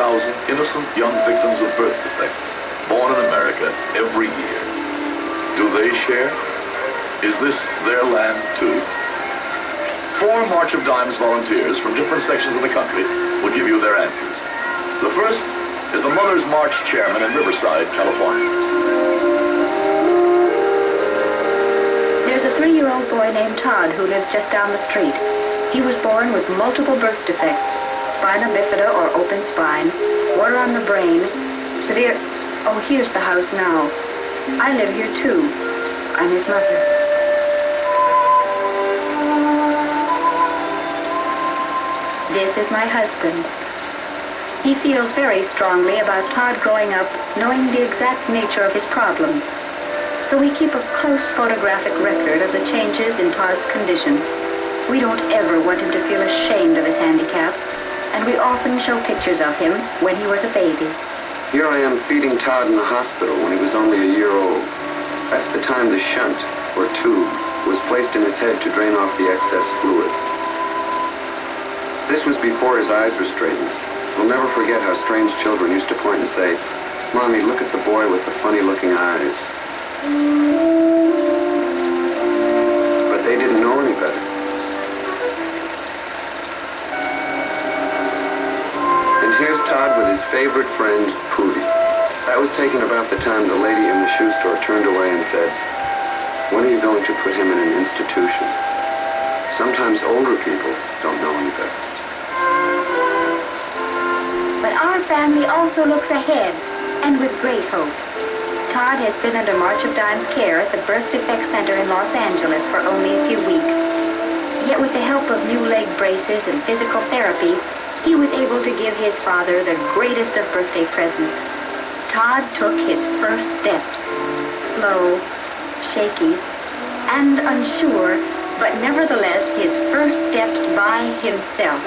innocent young victims of birth defects born in America every year. Do they share? Is this their land too? 4 March of Dimes volunteers from different sections of the country will give you their answers. The first is the Mother's March chairman in Riverside, California. There's a 3-year-old boy named Todd who lives just down the street. He was born with multiple birth defects, spina bifida or open spine, water on the brain, severe... Oh, here's the house now. I live here too. I'm his mother. This is my husband. He feels very strongly about Todd growing up knowing the exact nature of his problems. So we keep a close photographic record of the changes in Todd's condition. We don't ever want him to feel ashamed of his handicap, and we often show pictures of him when he was a baby. Here I am feeding Todd in the hospital when he was only a year old. That's the time the shunt, or tube, was placed in his head to drain off the excess fluid. This was before his eyes were straightened. We'll never forget how strange children used to point and say, "Mommy, look at the boy with the funny-looking eyes." But they didn't know any better. And here's Todd with his favorite friend, Pootie. That was taken about the time the lady in the shoe store turned away and said, "When are you going to put him in an institution?" Sometimes older people don't know any better. But our family also looks ahead, and with great hope. Todd has been under March of Dimes care at the Birth Defect Center in Los Angeles for only a few weeks. Yet with the help of new leg braces and physical therapy, he was able to give his father the greatest of birthday presents. Todd took his first step. Slow, shaky, and unsure, but nevertheless his first steps by himself.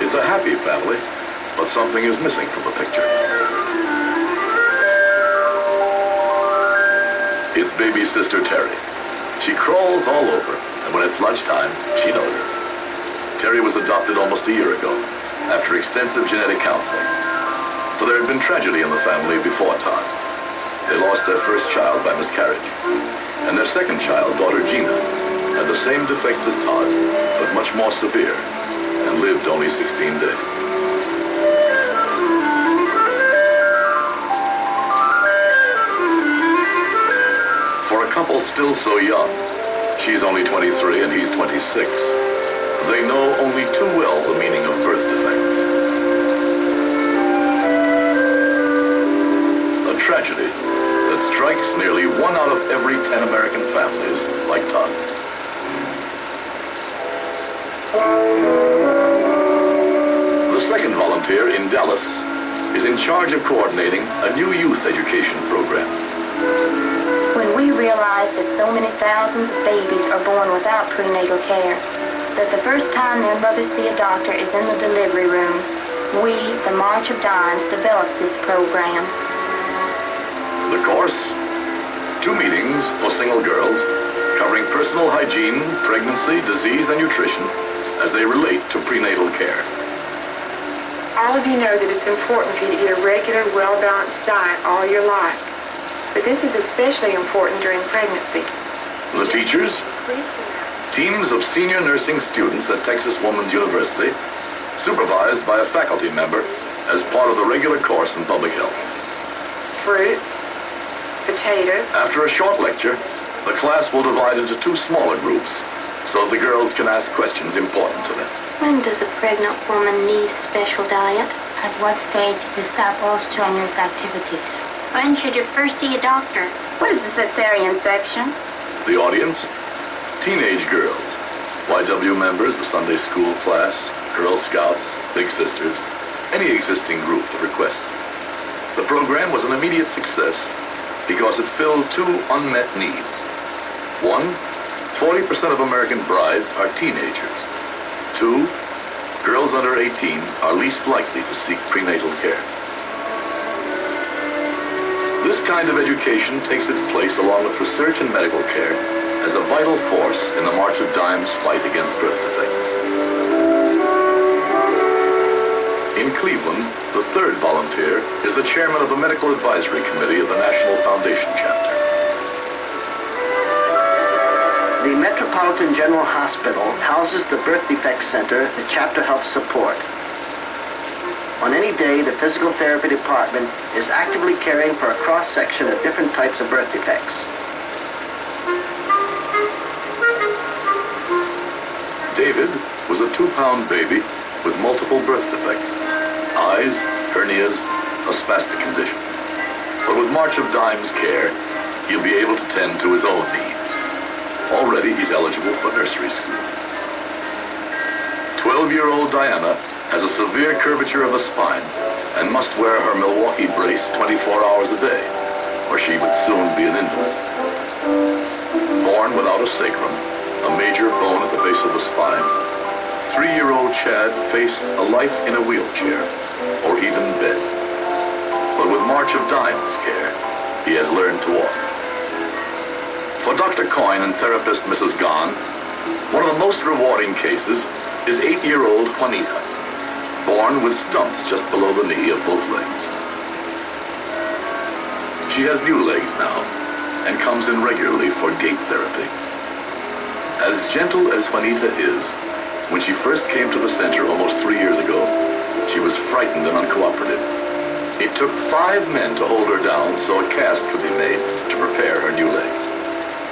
It's a happy family, but something is missing from the picture. It's baby sister Terry. She crawls all over, and when it's lunchtime, she knows her. Terry was adopted almost a year ago, after extensive genetic counseling. So there had been tragedy in the family before Todd. They lost their first child by miscarriage, and their second child, daughter Gina, had the same defects as Todd, but much more severe, and lived only 16 days. For a couple still so young, she's only 23 and he's 26, they know only too well the meaning of birth defects. A tragedy that strikes nearly 1 out of every 10 American families like Todd. The second volunteer in Dallas is in charge of coordinating a new youth education program. When we realize that so many thousands of babies are born without prenatal care, that the first time their mothers see a doctor is in the delivery room, we, the March of Dimes, developed this program. The course, 2 meetings for single girls covering personal hygiene, pregnancy, disease, and nutrition as they relate to prenatal care. All of you know that it's important for you to eat a regular, well-balanced diet all your life. But this is especially important during pregnancy. The teachers, teams of senior nursing students at Texas Woman's University, supervised by a faculty member as part of the regular course in public health. Fruits, potatoes. After a short lecture, the class will divide into 2 smaller groups so the girls can ask questions important to them. When does a pregnant woman need a special diet? At what stage to stop all strenuous activities? When should you first see a doctor? What is the cesarean section? The audience, teenage girls, YW members, the Sunday school class, Girl Scouts, Big Sisters, any existing group of requests. The program was an immediate success because it filled 2 unmet needs. 1, 40% of American brides are teenagers. 2, girls under 18 are least likely to seek prenatal care. kind of education takes its place along with research and medical care as a vital force in the March of Dimes fight against birth defects. In Cleveland, the third volunteer is the chairman of the Medical Advisory Committee of the National Foundation chapter. The Metropolitan General Hospital houses the Birth Defect Center the chapter helps support. On any day, the physical therapy department is actively caring for a cross-section of different types of birth defects. David was a 2-pound baby with multiple birth defects, eyes, hernias, a spastic condition. But with March of Dimes care, he'll be able to tend to his own needs. Already he's eligible for nursery school. 12-year-old Diana has a severe curvature of the spine and must wear her Milwaukee brace 24 hours a day, or she would soon be an invalid. Born without a sacrum, a major bone at the base of the spine, 3-year-old Chad faced a life in a wheelchair, or even bed. But with March of Dimes care, he has learned to walk. For Dr. Coyne and therapist Mrs. Gahn, one of the most rewarding cases is 8-year-old Juanita, born with stumps just below the knee of both legs. She has new legs now and comes in regularly for gait therapy. As gentle as Juanita is, when she first came to the center almost 3 years ago, she was frightened and uncooperative. It took 5 men to hold her down so a cast could be made to prepare her new legs.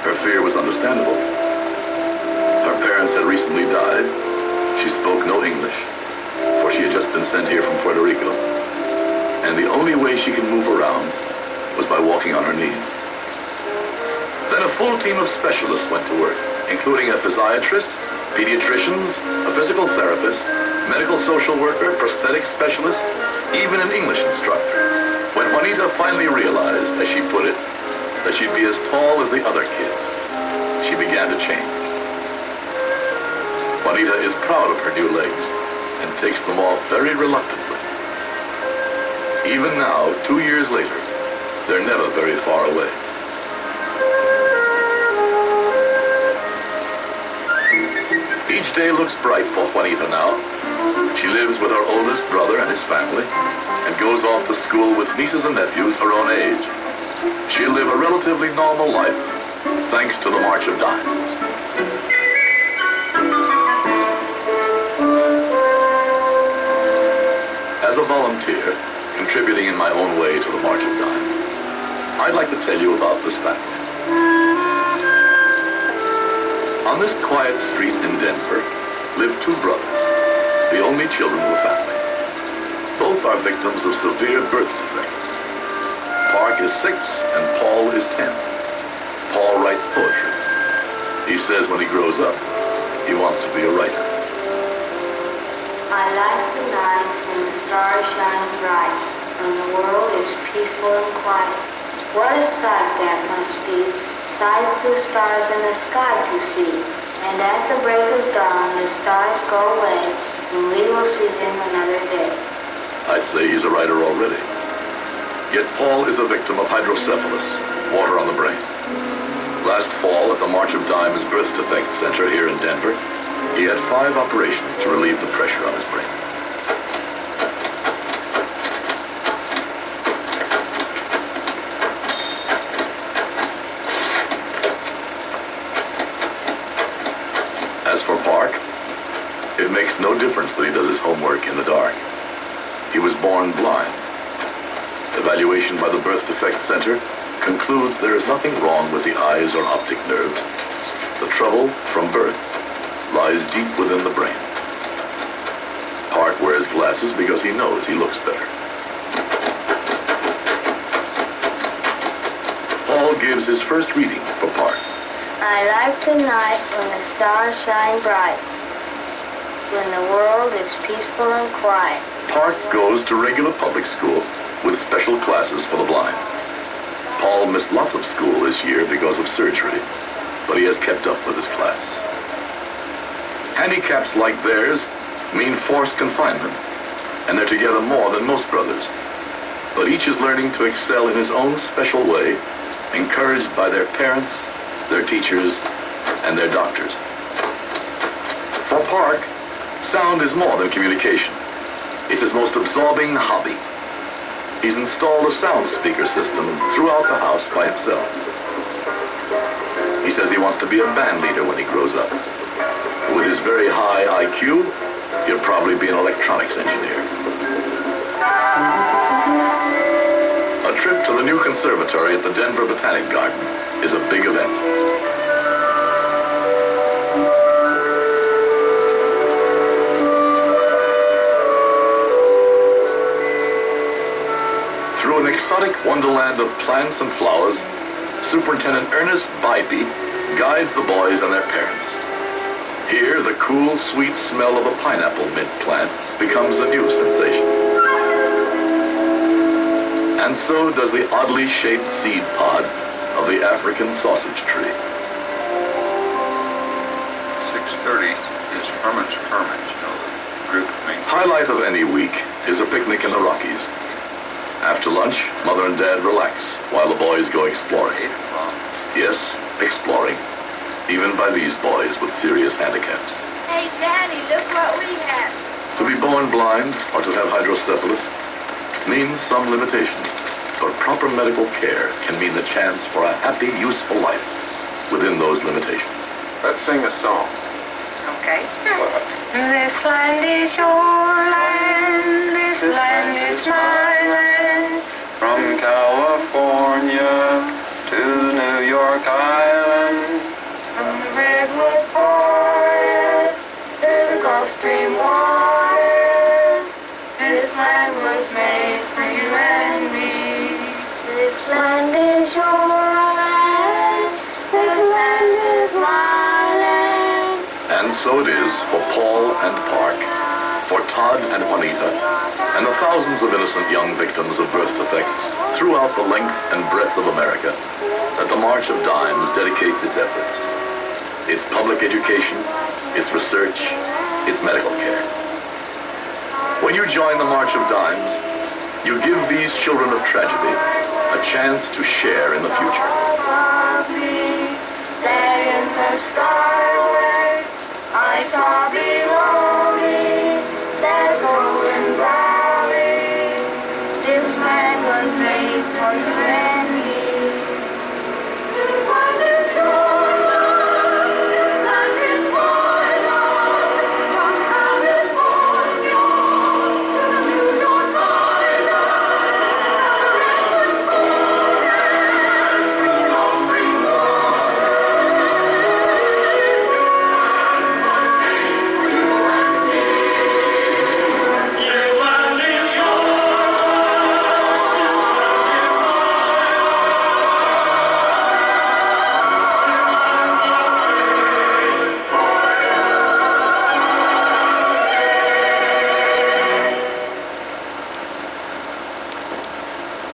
Her fear was understandable. Her parents had recently died. She spoke no English, for she had just been sent here from Puerto Rico. And the only way she could move around was by walking on her knees. Then a full team of specialists went to work, including a physiatrist, pediatricians, a physical therapist, medical social worker, prosthetic specialist, even an English instructor. When Juanita finally realized, as she put it, that she'd be as tall as the other kids, she began to change. Juanita is proud of her new legs and takes them off very reluctantly. Even now, 2 years later, they're never very far away. Each day looks bright for Juanita now. She lives with her oldest brother and his family and goes off to school with nieces and nephews her own age. She'll live a relatively normal life thanks to the March of Dimes. As a volunteer, contributing in my own way to the March of Dimes, I'd like to tell you about this family. On this quiet street in Denver live 2 brothers, the only children of the family. Both are victims of severe birth defects. Park is 6 and Paul is 10. Paul writes poetry. He says when he grows up, he wants to be a writer. I like the night when the stars shine bright, when the world is peaceful and quiet. What a sight that must be, sights through stars in the sky to see. And at the break of dawn, the stars go away, and we will see them another day. I'd say he's a writer already. Yet Paul is a victim of hydrocephalus, water on the brain. Last fall at the March of Dimes Birth Defect Center here in Denver, he had 5 operations to relieve the pressure on his brain. As for Park, it makes no difference that he does his homework in the dark. He was born blind. Evaluation by the Birth Defect Center concludes there is nothing wrong with the eyes or optic nerves. The trouble from birth lies deep within the brain. Park wears glasses because he knows he looks better. Paul gives his first reading for Park. I like the night when the stars shine bright, when the world is peaceful and quiet. Park goes to regular public school with special classes for the blind. Paul missed lots of school this year because of surgery, but he has kept up with his class. Handicaps like theirs mean forced confinement, and they're together more than most brothers. but each is learning to excel in his own special way, encouraged by their parents, their teachers, and their doctors. For Park, sound is more than communication. It's his most absorbing hobby. He's installed a sound speaker system throughout the house by himself. He says he wants to be a band leader when he grows up. With his very high IQ, he'll probably be an electronics engineer. A trip to the new conservatory at the Denver Botanic Garden is a big event. Through an exotic wonderland of plants and flowers, Superintendent Ernest Bybee guides the boys and their parents. Here, the cool, sweet smell of a pineapple mint plant becomes a new sensation. And so does the oddly shaped seed pod of the African sausage tree. 6:30 is Herman's Hermits, you know, the group of me. Highlight of any week is a picnic in the Rockies. After lunch, Mother and Dad relax while the boys go exploring. 8 o'clock. Yes, exploring. Even by these boys with serious handicaps. Hey, Daddy, look what we have. To be born blind or to have hydrocephalus means some limitations, but proper medical care can mean the chance for a happy, useful life within those limitations. Let's sing a song. Okay. This land is your land, this land is my land. From California to New York Island. From the redwood forest to the Gulf Stream waters, this land was made for you and me. This land is your land, this land is my land. And so it is for Paul and Park, for Todd and Juanita, and the thousands of innocent young victims of birth defects throughout the length and breadth of America that the March of Dimes dedicates its efforts. Its public education, its research, its medical care. When you join the March of Dimes, you give these children of tragedy a chance to share in the future.